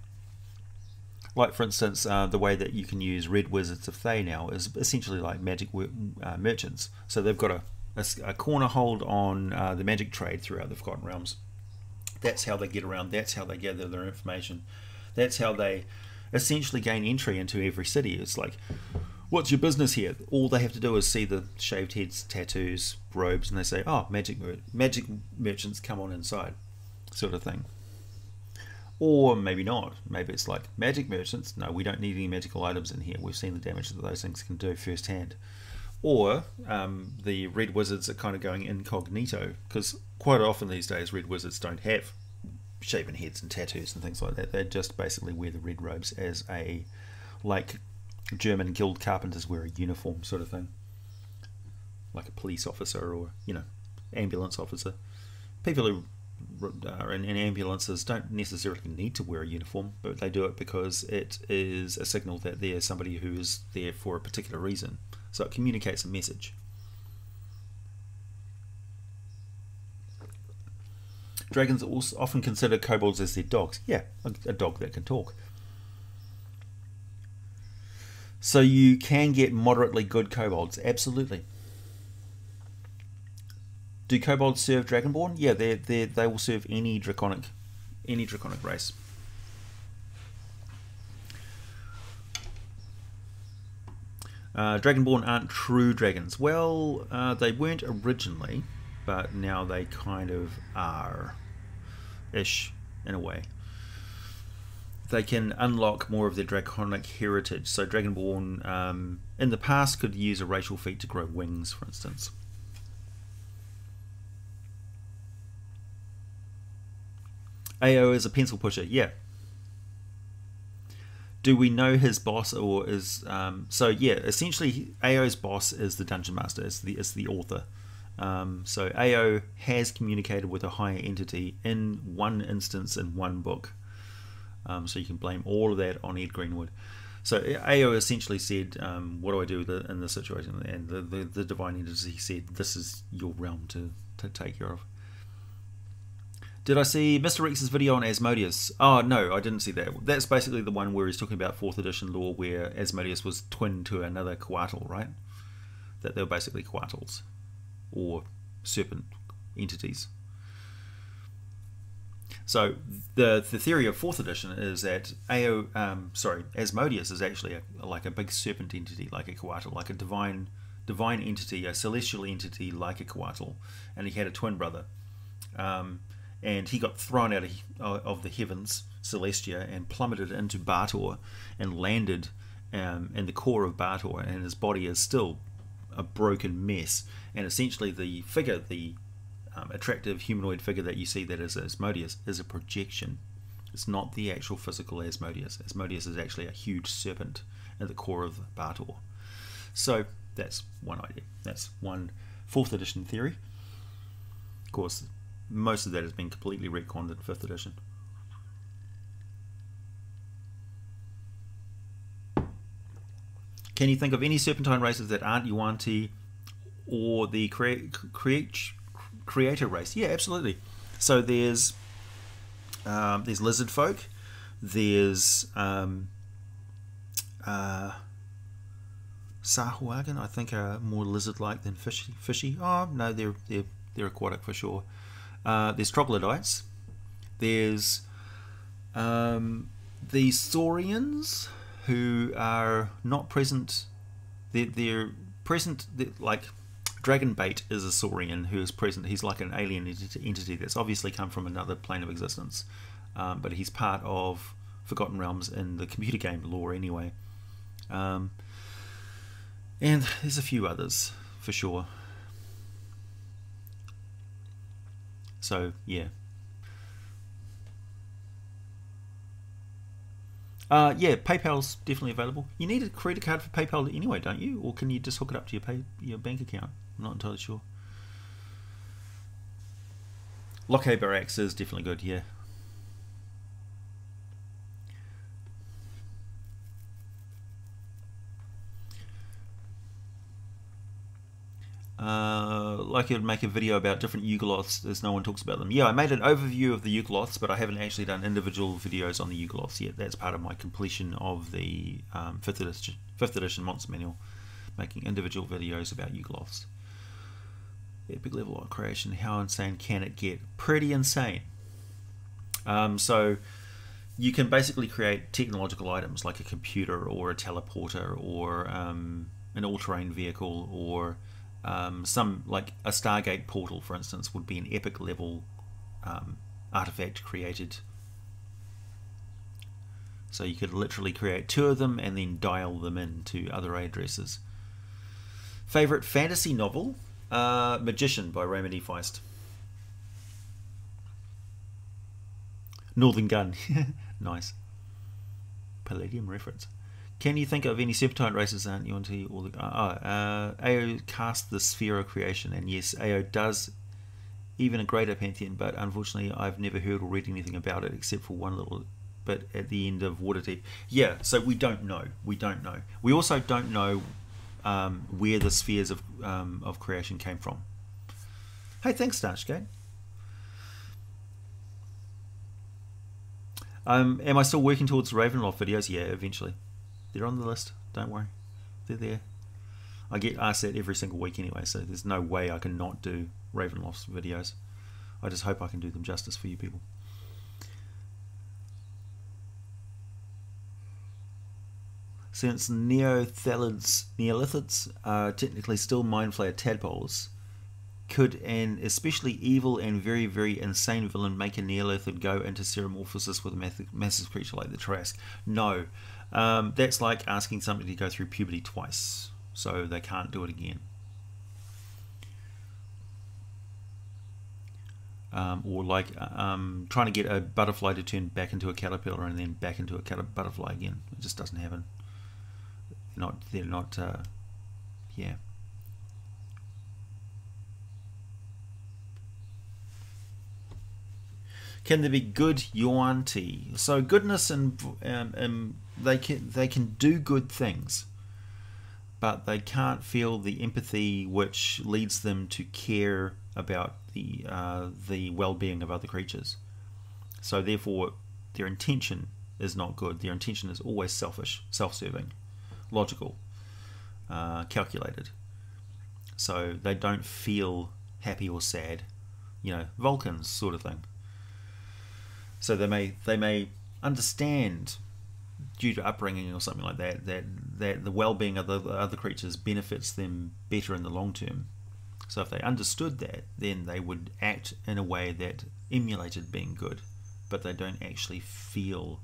Like, for instance, the way that you can use Red Wizards of Thay now is essentially like magic merchants. So they've got a corner hold on the magic trade throughout the Forgotten Realms. That's how they get around. That's how they gather their information. That's how they essentially gain entry into every city. It's like, what's your business here? All they have to do is see the shaved heads, tattoos, robes, and they say, oh, magic merchants, come on inside, sort of thing. Or maybe not. Maybe it's like, magic merchants, no, we don't need any magical items in here. We've seen the damage that those things can do firsthand. Or the Red Wizards are kind of going incognito, because quite often these days Red Wizards don't have shaven heads and tattoos and things like that. They just basically wear the red robes as a, like German guild carpenters wear a uniform sort of thing, like a police officer or, you know, ambulance officer. People who are in ambulances don't necessarily need to wear a uniform, but they do it because it is a signal that they're somebody who is there for a particular reason. So it communicates a message. Dragons also often consider kobolds as their dogs. Yeah, a dog that can talk. So you can get moderately good kobolds, absolutely. Do kobolds serve Dragonborn? Yeah, they will serve any draconic race. Dragonborn aren't true dragons. Well, they weren't originally, but now they kind of are-ish, in a way. They can unlock more of their draconic heritage. So Dragonborn, in the past, could use a racial feat to grow wings, for instance. AO is a pencil pusher, yeah. Do we know his boss, or is so? Yeah, essentially, AO's boss is the dungeon master. It's the author. So AO has communicated with a higher entity in one instance in one book. So you can blame all of that on Ed Greenwood. So AO essentially said, "What do I do in this situation?" And the divine entity said, "This is your realm to take care of." Did I see Mr. Rex's video on Asmodeus? Oh, no, I didn't see that. That's basically the one where he's talking about 4th edition lore where Asmodeus was twin to another Coatl, right? That they were basically Coatls. Or serpent entities. So the theory of 4th edition is that Asmodeus is actually like a big serpent entity, like a Coatl, like a divine entity, a celestial entity like a Coatl. And he had a twin brother. And he got thrown out of the heavens, Celestia, and plummeted into Bator and landed in the core of Bator, and his body is still a broken mess. And essentially the figure, the attractive humanoid figure that you see that is Asmodeus, is a projection. It's not the actual physical Asmodeus. Asmodeus is actually a huge serpent at the core of Bator. So that's one idea. That's one 4th edition theory. Of course, most of that has been completely retconned in 5th edition. Can you think of any serpentine races that aren't Yuan-Ti or the creator race? Yeah, absolutely. So there's lizard folk. There's Sahuagin, I think, are more lizard-like than fishy. Oh no, they're aquatic for sure. There's troglodytes. There's the Saurians, who are not present. They're present. Like Dragonbait is a Saurian who is present. He's like an alien entity that's obviously come from another plane of existence, but he's part of Forgotten Realms in the computer game lore anyway. And there's a few others for sure. So yeah. Yeah, PayPal's definitely available. You need a credit card for PayPal anyway, don't you? Or can you just hook it up to your bank account? I'm not entirely sure. Locke Barracks is definitely good, yeah. Like it would make a video about different Yugoloths as no one talks about them. Yeah, I made an overview of the Yugoloths, but I haven't actually done individual videos on the Yugoloths yet. That's part of my completion of the 5th edition Monster Manual, making individual videos about Yugoloths. Epic level of creation. How insane can it get? Pretty insane. So you can basically create technological items like a computer or a teleporter or an all-terrain vehicle or some, like a Stargate portal, for instance, would be an epic level artifact created. So you could literally create 2 of them and then dial them into other addresses. Favorite fantasy novel? Magician by Raymond E. Feist. Northern Gun. Nice. Palladium reference. Can you think of any serpentine races that aren't Yuan-Ti or the... AO cast the sphere of creation, and yes, AO does even a greater pantheon, but unfortunately I've never heard or read anything about it except for one little bit at the end of Waterdeep. Yeah, so we don't know. We don't know. We also don't know where the spheres of creation came from. Hey, thanks, Starchgate. Am I still working towards Ravenloft videos? Yeah, eventually. They're on the list. Don't worry. They're there. I get asked that every single week anyway, so there's no way I can not do Ravenloft's videos. I just hope I can do them justice for you people. Since neolithids are technically still mind flayer tadpoles, could an especially evil and very, very insane villain make a neolithid go into ceremorphosis with a massive creature like the Trask? No. That's like asking somebody to go through puberty twice, so they can't do it again. Or like trying to get a butterfly to turn back into a caterpillar and then back into a butterfly again. It just doesn't happen. They're not, yeah. Can there be good yuan-ti? So goodness and they can do good things, but they can't feel the empathy which leads them to care about the well-being of other creatures. So therefore, their intention is not good. Their intention is always selfish, self-serving, logical, calculated. So they don't feel happy or sad, Vulcans sort of thing. So they may understand, due to upbringing or something like that, that the well-being of the other creatures benefits them better in the long term. So if they understood that, then they would act in a way that emulated being good, but they don't actually feel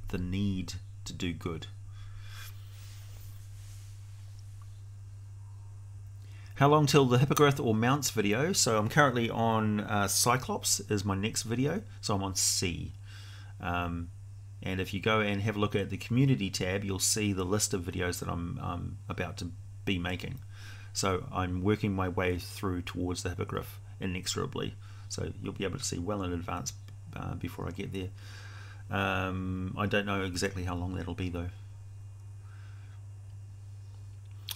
the need to do good. How long till the Hippogriff or Mounts video? So I'm currently on Cyclops is my next video, so I'm on C. And if you go and have a look at the community tab, you'll see the list of videos that I'm about to be making. So I'm working my way through towards the Hippogriff inexorably. So you'll be able to see well in advance before I get there. I don't know exactly how long that'll be though.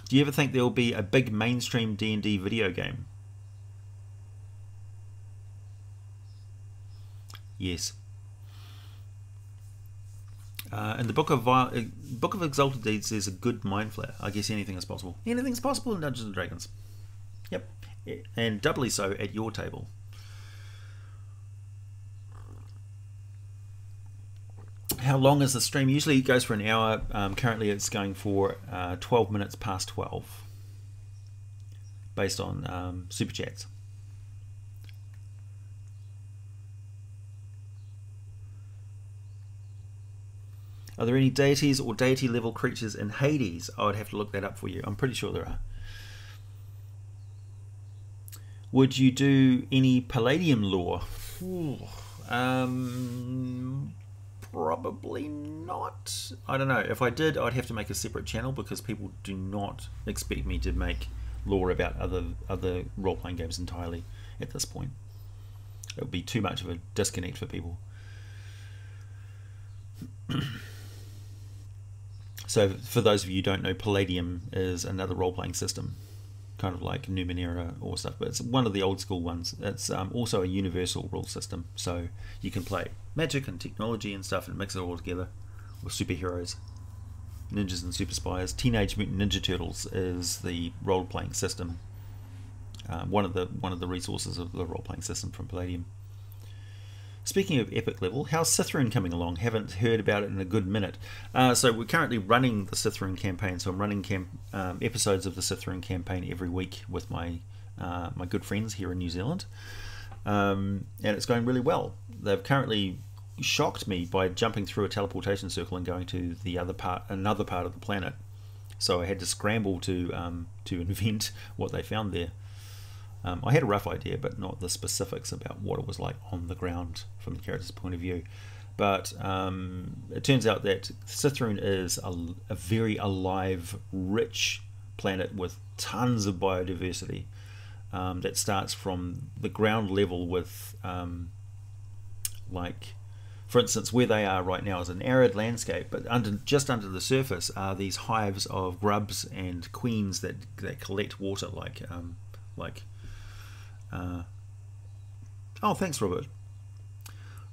Do you ever think there will be a big mainstream D&D video game? Yes. In the Book of Exalted Deeds, there's a good mind flayer. I guess anything is possible. Anything's possible in Dungeons and Dragons. Yep. And doubly so at your table. How long is the stream? Usually it goes for an hour. Currently it's going for 12 minutes past 12 based on super chats. Are there any deities or deity level creatures in Hades? I would have to look that up for you. I'm pretty sure there are. Would you do any Palladium lore? Probably not. I don't know. If I did, I'd have to make a separate channel because people do not expect me to make lore about other role-playing games entirely at this point. It would be too much of a disconnect for people. So for those of you who don't know, Palladium is another role-playing system, kind of like Numenera or stuff, but it's one of the old school ones. It's also a universal rule system, so you can play magic and technology and stuff and mix it all together with superheroes, ninjas and super spies. Teenage Mutant Ninja Turtles is the role-playing system, one of the resources of the role-playing system from Palladium. Speaking of epic level, how's Sithrin coming along? Haven't heard about it in a good minute. So we're currently running the Sithrin campaign. So I'm running episodes of the Sithrin campaign every week with my my good friends here in New Zealand, and it's going really well. They've currently shocked me by jumping through a teleportation circle and going to another part of the planet. So I had to scramble to invent what they found there. I had a rough idea, but not the specifics about what it was like on the ground from the character's point of view. But it turns out that Sithrin is a very alive, rich planet with tons of biodiversity that starts from the ground level with, like, for instance, where they are right now is an arid landscape, but just under the surface are these hives of grubs and queens that collect water oh, thanks, Robert.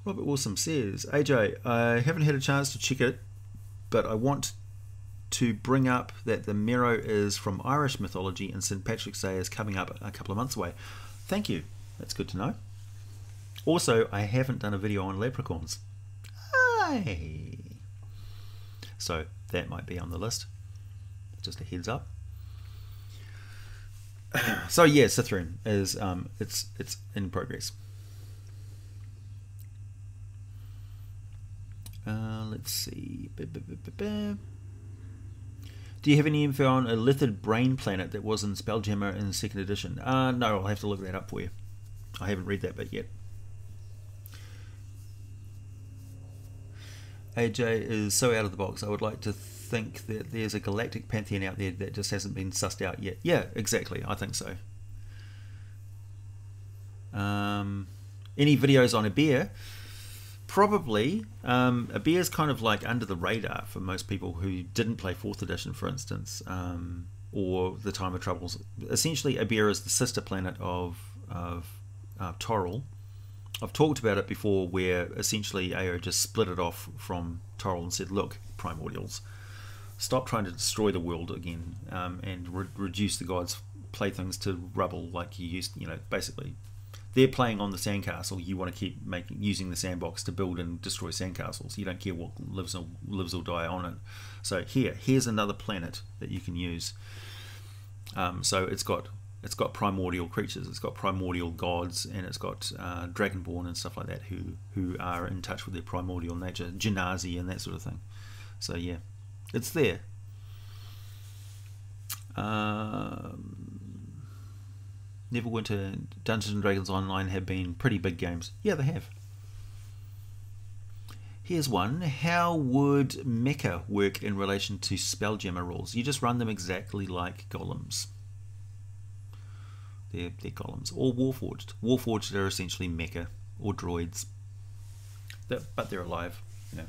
Robert Wilson says, AJ, I haven't had a chance to check it, but I want to bring up that the Mero is from Irish mythology and St. Patrick's Day is coming up a couple of months away. Thank you. That's good to know. Also, I haven't done a video on leprechauns. Aye. So that might be on the list. Just a heads up. So yeah, Cythrian is it's in progress. Let's see. Do you have any info on a Lithid brain planet that was in Spelljammer in the 2nd edition? No, I'll have to look that up for you. I haven't read that bit yet. AJ is so out of the box. I would like to think that there's a galactic pantheon out there that just hasn't been sussed out yet. Yeah, exactly. I think so. Any videos on a bear? Probably. A bear is kind of like under the radar for most people who didn't play 4th edition, for instance, or the Time of Troubles. Essentially, a bear is the sister planet of Toril. I've talked about it before, where essentially AO just split it off from Toril and said, look, primordials, stop trying to destroy the world again, and reduce the gods' playthings to rubble like you used. You know, basically, they're playing on the sandcastle. You want to keep using the sandbox to build and destroy sandcastles. You don't care what lives or die on it. So here's another planet that you can use. So it's got primordial creatures, it's got primordial gods, and it's got dragonborn and stuff like that who are in touch with their primordial nature, Genasi and that sort of thing. So yeah, it's there. Neverwinter, Dungeons and Dragons Online have been pretty big games. Yeah, they have. Here's one. How would Mecha work in relation to Spelljammer rules? You just run them exactly like golems. They're golems. Or Warforged. Warforged are essentially mecha or droids. But they're alive. You know.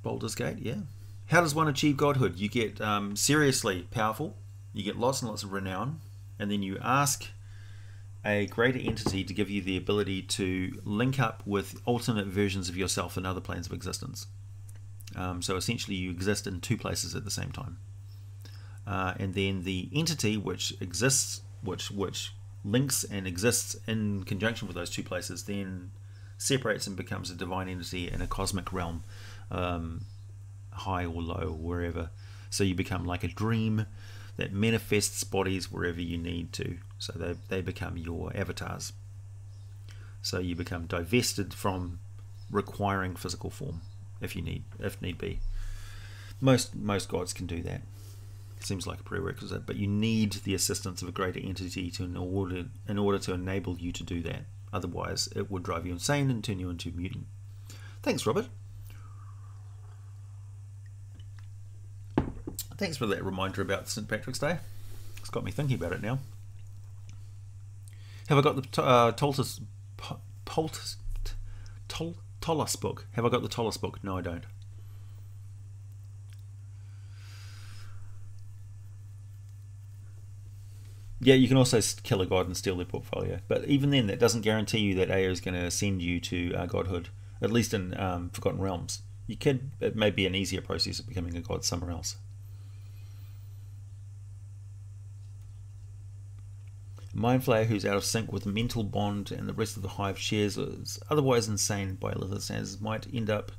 Baldur's Gate, yeah. How does one achieve godhood? You get seriously powerful. You get lots and lots of renown. And then you ask a greater entity to give you the ability to link up with alternate versions of yourself in other planes of existence. So essentially you exist in 2 places at the same time. And then the entity which exists, which links and exists in conjunction with those 2 places, then separates and becomes a divine entity in a cosmic realm, high or low, or wherever. So you become like a dream that manifests bodies wherever you need to. So they become your avatars. So you become divested from requiring physical form if need be. Most gods can do that. Seems like a prerequisite, but you need the assistance of a greater entity in order to enable you to do that. Otherwise, it would drive you insane and turn you into a mutant. Thanks, Robert. Thanks for that reminder about St. Patrick's Day. It's got me thinking about it now. Have I got the Tollus book? Have I got the Tollus book? No, I don't. Yeah, you can also kill a god and steal their portfolio. But even then, that doesn't guarantee you that AO is going to send you to godhood, at least in Forgotten Realms. It may be an easier process of becoming a god somewhere else. Mind Flayer, who's out of sync with Mental Bond and the rest of the Hive shares, is otherwise insane by Lithid standards, might end up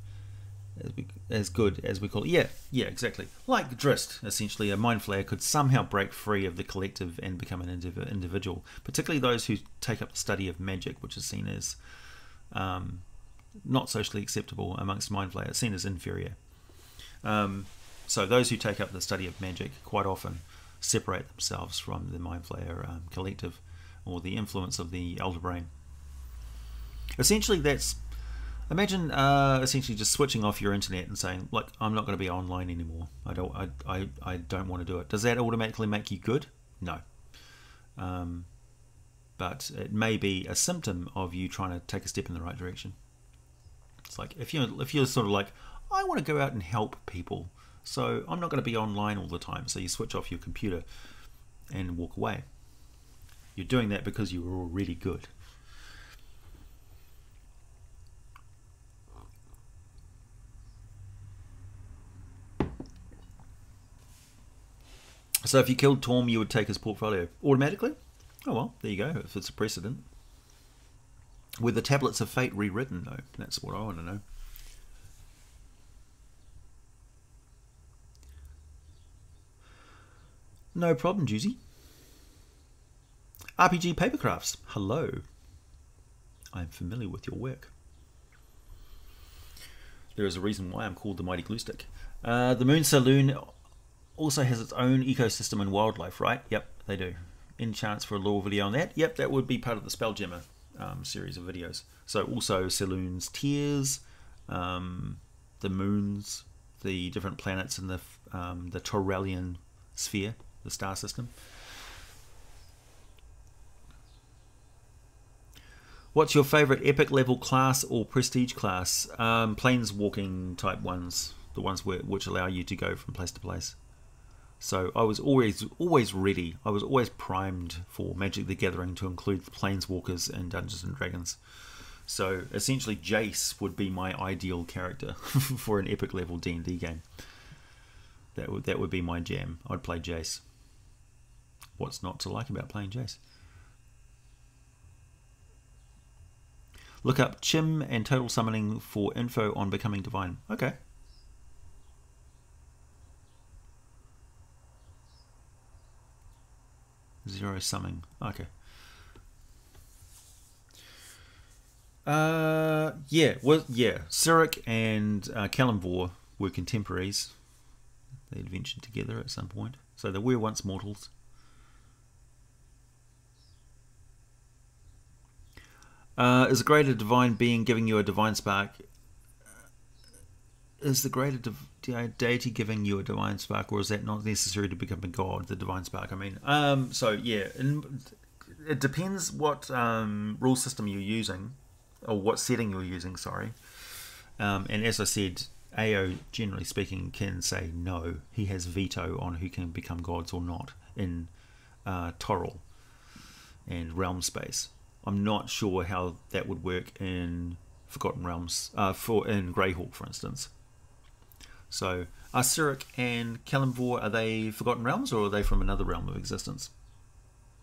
as good as we call it. Yeah, exactly. Like Drist, essentially, a Mind Flayer could somehow break free of the collective and become an individual, particularly those who take up the study of magic, which is seen as not socially acceptable amongst Mind Flayers, seen as inferior. So those who take up the study of magic quite often separate themselves from the Mind Flayer collective or the influence of the Elder Brain. Essentially, imagine essentially just switching off your internet and saying, "Look, I'm not going to be online anymore. I don't want to do it." Does that automatically make you good? No. But it may be a symptom of you trying to take a step in the right direction. It's like if you're sort of like, I want to go out and help people, so I'm not going to be online all the time. So you switch off your computer and walk away. You're doing that because you were already good. So if you killed Torm, you would take his portfolio automatically? Oh well, there you go, if it's a precedent. Were the Tablets of Fate rewritten though? That's what I want to know. No problem, Juicy. RPG Papercrafts, hello. I'm familiar with your work. There is a reason why I'm called the Mighty Glue Stick. The Moon Saloon also has its own ecosystem and wildlife, right? Yep, they do. Any chance for a lore video on that? Yep, that would be part of the Spelljammer series of videos. So also Saloon's tiers, the moons, the different planets in the Taurelian sphere, the star system. What's your favorite epic level class or prestige class? Planeswalking type ones, the ones which allow you to go from place to place. So I was always ready. I was always primed for Magic the Gathering to include the Planeswalkers and Dungeons and Dragons. So essentially Jace would be my ideal character for an epic level D&D game. That would be my jam. I'd play Jace. What's not to like about playing Jace? Look up Chim and Total Summoning for info on becoming divine. Okay. Zero summing. Okay. Yeah. Cyric and Kalimvor were contemporaries. They adventured together at some point. So they were once mortals. Is a greater divine being giving you a divine spark? Is the greater deity giving you a divine spark, or is that not necessary to become a god? The divine spark, I mean. So yeah, it depends what rule system you're using, or what setting you're using. Sorry. And as I said, AO, generally speaking, can say no. He has veto on who can become gods or not in Toril and realm space. I'm not sure how that would work in Forgotten Realms, in Greyhawk, for instance. So, are Cyric and Kalimvor, are they Forgotten Realms, or are they from another realm of existence?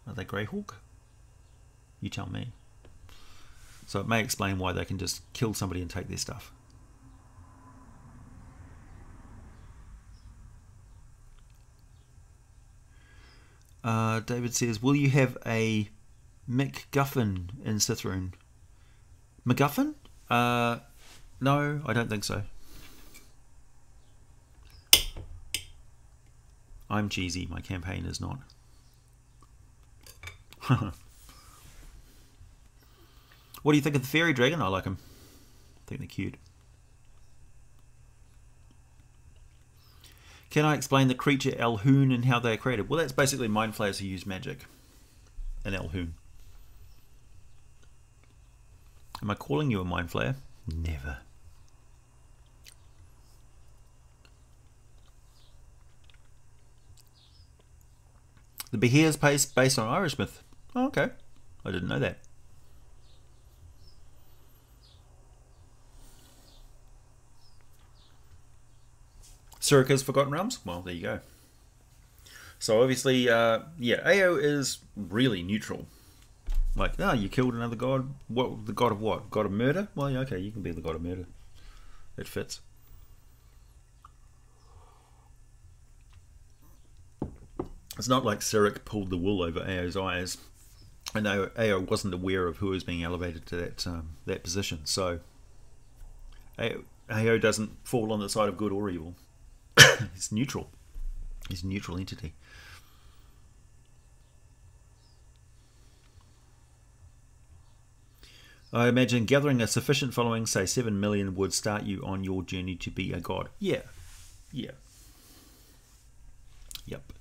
Are they Greyhawk? You tell me. So it may explain why they can just kill somebody and take their stuff. David says, will you have a MacGuffin in Sithroon? MacGuffin? No, I don't think so. I'm cheesy, my campaign is not. What do you think of the fairy dragon? I like them. I think they're cute. Can I explain the creature Elhoon and how they are created? Well, that's basically mind flayers who use magic. An Elhoon. Am I calling you a mind flayer? Never. The Behir is based on Irish myth. Oh, okay. I didn't know that. Cyric is Forgotten Realms? Well, there you go. So obviously, yeah, AO is really neutral. Like, you killed another god. What? The god of what? God of murder? Well, yeah, okay, you can be the god of murder. It fits. It's not like Cyric pulled the wool over AO's eyes. I know AO wasn't aware of who was being elevated to that position. So AO doesn't fall on the side of good or evil. It's neutral. It's a neutral entity. I imagine gathering a sufficient following, say 7 million, would start you on your journey to be a god. Yeah. Yeah. Yep.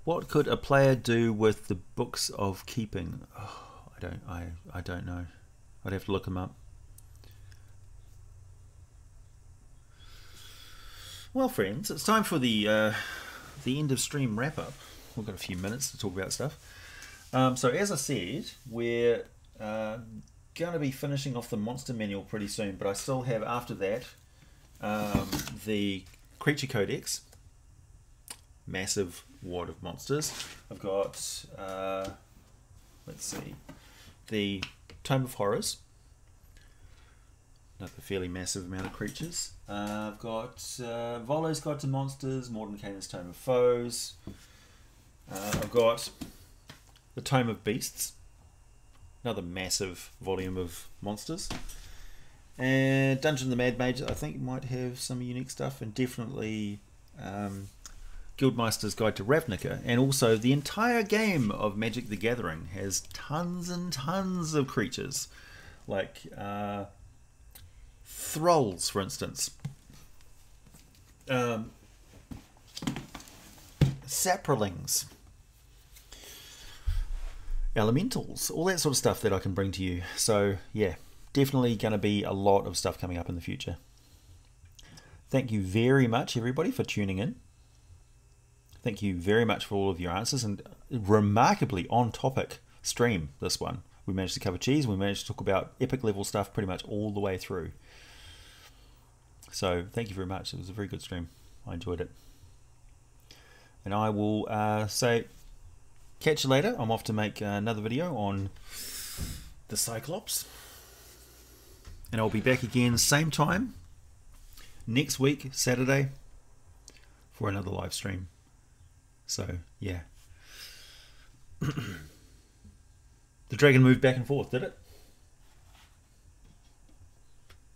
What could a player do with the books of keeping? Oh, I don't know. I'd have to look them up. Well, friends, it's time for the end of stream wrap up. We've got a few minutes to talk about stuff. So as I said, we're going to be finishing off the monster manual pretty soon, but I still have after that the Creature Codex. Massive wad of monsters. I've got, let's see, the Tome of Horrors. Another fairly massive amount of creatures. I've got Volo's Guide to Monsters, Mordenkainen's Tome of Foes. I've got the Tome of Beasts. Another massive volume of monsters. And Dungeon of the Mad Mage, I think might have some unique stuff. And definitely Guildmaster's Guide to Ravnica. And also the entire game of Magic the Gathering has tons and tons of creatures. Like Thralls, for instance. Saprolings. Elementals. All that sort of stuff that I can bring to you. So, yeah. Definitely going to be a lot of stuff coming up in the future. Thank you very much, everybody, for tuning in. Thank you very much for all of your answers. And remarkably on-topic stream, this one. We managed to cover cheese. We managed to talk about epic level stuff pretty much all the way through. So, thank you very much. It was a very good stream. I enjoyed it. And I will say, catch you later. I'm off to make another video on the Cyclops. And I'll be back again same time next week, Saturday, for another live stream. So, yeah. The dragon moved back and forth, did it?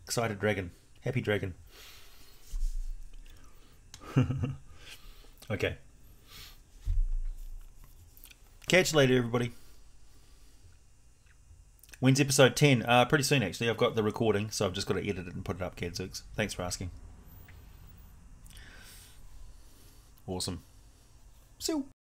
Excited dragon. Happy dragon. Okay. Catch you later, everybody. When's episode 10? Pretty soon, actually. I've got the recording, so I've just got to edit it and put it up, Kadzooks. Thanks for asking. Awesome. See you.